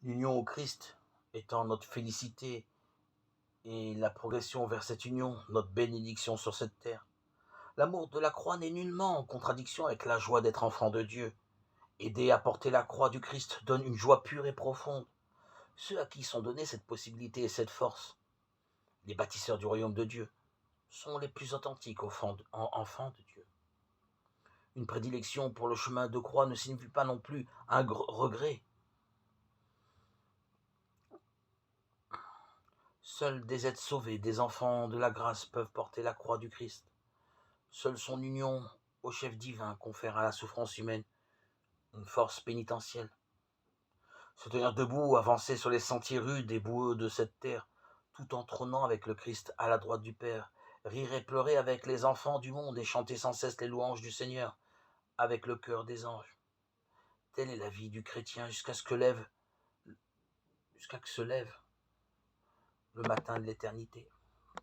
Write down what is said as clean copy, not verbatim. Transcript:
L'union au Christ étant notre félicité et la progression vers cette union, notre bénédiction sur cette terre. L'amour de la croix n'est nullement en contradiction avec la joie d'être enfant de Dieu. Aider à porter la croix du Christ donne une joie pure et profonde. Ceux à qui sont données cette possibilité et cette force, les bâtisseurs du royaume de Dieu, sont les plus authentiques enfants de Dieu. Une prédilection pour le chemin de croix ne signifie pas non plus un regret. Seuls des êtres sauvés, des enfants de la grâce peuvent porter la croix du Christ. Seule son union au chef divin confère à la souffrance humaine une force pénitentielle. Se tenir debout, avancer sur les sentiers rudes et boueux de cette terre, tout en trônant avec le Christ à la droite du Père, rire et pleurer avec les enfants du monde et chanter sans cesse les louanges du Seigneur avec le cœur des anges. Telle est la vie du chrétien jusqu'à ce que se lève le matin de l'éternité.